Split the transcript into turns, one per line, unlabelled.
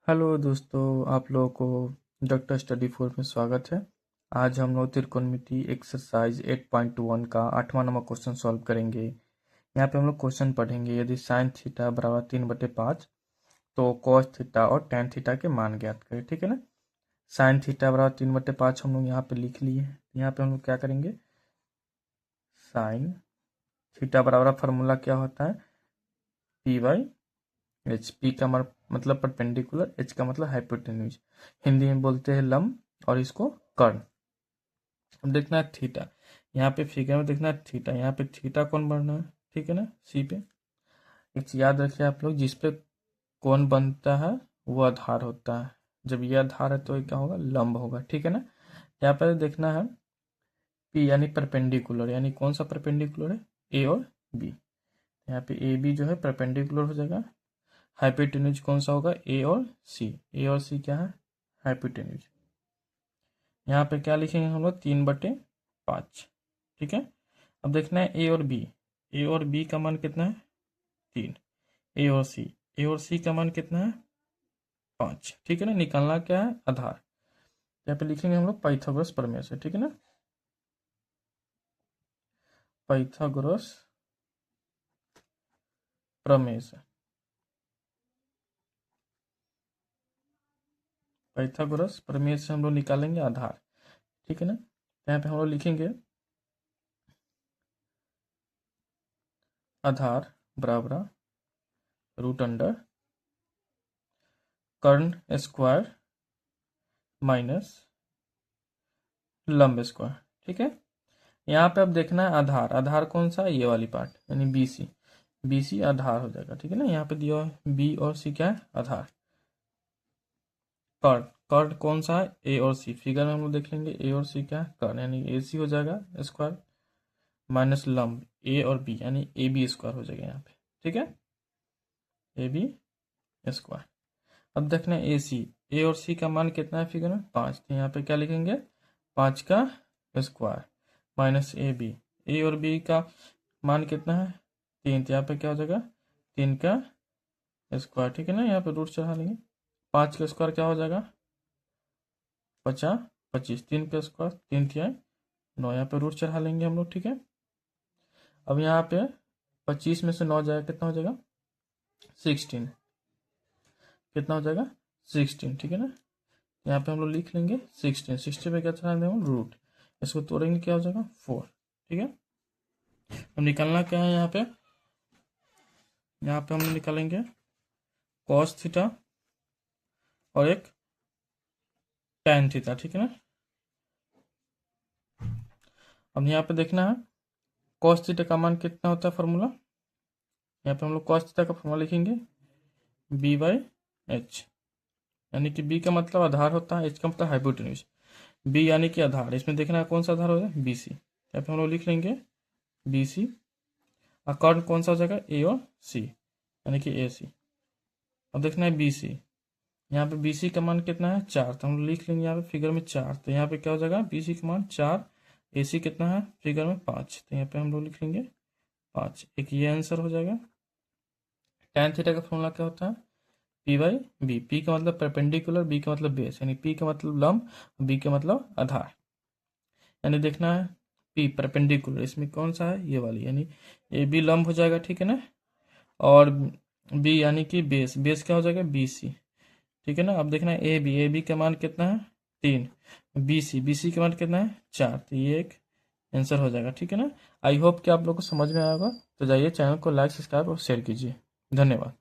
Hello दोस्तों, आप लोगों को डॉक्टर स्टडी 4 में स्वागत है। आज हम लोग त्रिकोणमिति एक्सरसाइज 8.1 का 8वां नंबर क्वेश्चन सॉल्व करेंगे। यहाँ पे हम लोग क्वेश्चन पढ़ेंगे, यदि साइन थीटा बराबर 3/5 तो कॉस थीटा और टेन थीटा के मान ज्ञात करें। ठीक है ना। साइन थीटा बराबर 3/5 हम लोग यहाँ पे लिख लिए हैं। यहाँ पे हम लोग क्या करेंगे, साइन थीटा बराबर फॉर्मूला क्या होता है, P/H। पी का मतलब परपेंडिकुलर, एच का मतलब हाइपोटेन्यूज, हिंदी में बोलते हैं लंब, और इसको कर्ण। अब देखना है थीटा, यहाँ पे फिगर में देखना है थीटा, यहाँ पे थीटा कौन बनना है, ठीक है ना, सी पे। एक चीज याद रखिए आप लोग, जिस पे कौन बनता है वो आधार होता है। जब ये आधार है तो ये क्या होगा, लंब होगा। ठीक है ना। यहाँ पर देखना है पी यानी परपेंडिकुलर, यानी कौन सा परपेंडिकुलर है, ए और बी। यहाँ पे ए बी जो है परपेंडिकुलर हो जाएगा। हाइपोटेन्यूज कौन सा होगा, ए और सी। ए और सी क्या है, हाइपोटेन्यूज। यहाँ पे क्या लिखेंगे हम लोग, 3/5। ठीक है। अब देखना है ए और बी। ए और बी का मान कितना है, 3। ए और सी, ए और सी का मान कितना है, 5। ठीक है ना। निकालना क्या है, आधार। यहाँ पे लिखेंगे हम लोग पाइथागोरस प्रमेय से। ठीक है ना, पाइथागोरस प्रमेय से, पाइथागोरस प्रमेय से हम लोग निकालेंगे आधार। ठीक है ना। यहाँ पे हम लोग लिखेंगे आधार बराबर रूट अंडर कर्ण स्क्वायर माइनस लंब स्क्वायर। ठीक है। यहाँ पे अब देखना है आधार। आधार कौन सा, ये वाली पार्ट यानी बी सी। बी सी आधार हो जाएगा। ठीक है ना। यहाँ पे दिया है बी और सी क्या है, आधार। कर्ण, कर्ण कौन सा है, ए और सी। फिगर में हम लोग देख लेंगे ए और सी क्या है, कर्ण, यानी ए सी हो जाएगा स्क्वायर माइनस लंब ए और बी, यानी ए बी स्क्वायर हो जाएगा यहाँ पे। ठीक है, ए बी स्क्वायर। अब देखना है ए सी, ए और सी का मान कितना है फिगर में, 5। तो यहाँ पे क्या लिखेंगे, 5 का स्क्वायर माइनस ए बी। ए और बी का मान कितना है, 3। तो यहाँ पे क्या हो जाएगा, 3 का स्क्वायर। ठीक है ना। यहाँ पे रूट चढ़ा लेंगे, 5 का स्क्वायर क्या हो जाएगा, 25। 3 का स्क्वायर 3 तिया 9, यहाँ पे रूट चढ़ा लेंगे हम लोग। ठीक है। अब यहाँ पे 25 में से 9 जाएगा, कितना हो जाएगा, 16। कितना हो जाएगा, 16। ठीक है ना। यहाँ पे हम लोग लिख लेंगे 16। 60 पे क्या चढ़ा देंगे हम, रूट। इसको तोड़ेंगे क्या हो जाएगा, 4। ठीक है। अब निकालना क्या है, यहाँ पे हम निकालेंगे कॉस थीटा और एक tan थीटा। ठीक है ना। अब यहाँ पे देखना है कॉस थीटा का मान कितना होता है, फार्मूला। यहाँ पे हम लोग कॉस थीटा का फार्मूला लिखेंगे B/H, यानी कि B का मतलब आधार होता है, H का मतलब हाइपोटेन्यूज। B यानी कि आधार, इसमें देखना है कौन सा आधार हो जाए, BC। यहाँ पे हम लोग लिख लेंगे BC। और कर्ण कौन सा हो जाएगा, A और C, यानी कि AC। अब देखना है BC। यहाँ पे BC का मान कितना है, 4। तो हम लोग लिख लेंगे यहाँ पे फिगर में 4। तो यहाँ पे क्या हो जाएगा, BC का मान 4, AC कितना है फिगर में 5। तो यहाँ पे हम लोग लिख लेंगे 5। एक ये आंसर हो जाएगा। tan थीटा का फॉर्मूला क्या होता है, P/B। P का मतलब परपेंडिकुलर, B का मतलब बेस, यानी P का मतलब लंब, B का मतलब आधार। यानी देखना है P परपेंडिकुलर, इसमें कौन सा है, ये वाली, यानी ए बी लंब हो जाएगा। ठीक है ना। और B यानी कि बेस, बेस क्या हो जाएगा, BC। ठीक है ना। अब देखना है ए बी का मान कितना है, 3। BC का मान कितना है, 4। तो ये एक आंसर हो जाएगा। ठीक है ना। आई होप कि आप लोग को समझ में आएगा। तो जाइए चैनल को लाइक, सब्सक्राइब और शेयर कीजिए। धन्यवाद।